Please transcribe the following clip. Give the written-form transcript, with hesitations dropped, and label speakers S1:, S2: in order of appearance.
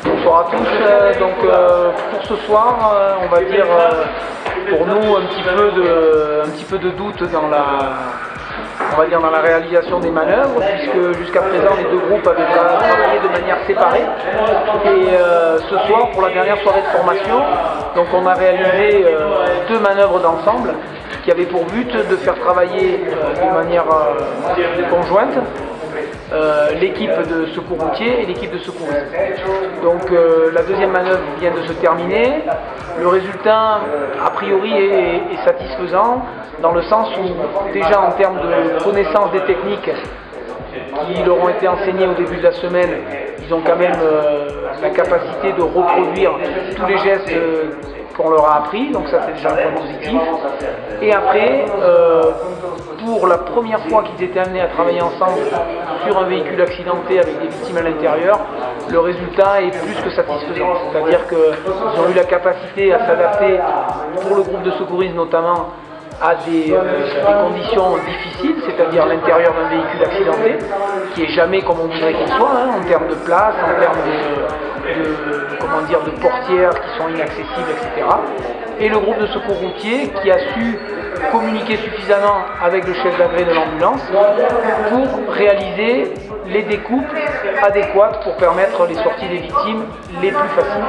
S1: Bonsoir à tous. Pour ce soir, on va dire pour nous un petit peu de doute dans la réalisation des manœuvres, puisque jusqu'à présent les deux groupes avaient travaillé de manière séparée. Et ce soir, pour la dernière soirée de formation, donc on a réalisé deux manœuvres d'ensemble qui avaient pour but de faire travailler de manière conjointe l'équipe de secours routier et l'équipe de secouristes. Donc la deuxième manœuvre vient de se terminer. Le résultat, a priori, est satisfaisant dans le sens où, déjà en termes de connaissance des techniques qui leur ont été enseignées au début de la semaine, ils ont quand même la capacité de reproduire tous les gestes qu'on leur a appris, donc ça c'est déjà un point positif. Et après, pour la première fois qu'ils étaient amenés à travailler ensemble sur un véhicule accidenté avec des victimes à l'intérieur, le résultat est plus que satisfaisant. C'est-à-dire qu'ils ont eu la capacité à s'adapter, pour le groupe de secouristes notamment, à des conditions difficiles, c'est-à-dire l'intérieur d'un véhicule accidenté, qui est jamais comme on voudrait qu'il soit, en termes de place, en termes de portières qui sont inaccessibles, etc. Et le groupe de secours routier qui a su communiquer suffisamment avec le chef d'agré de l'ambulance pour réaliser les découpes adéquates pour permettre les sorties des victimes les plus faciles.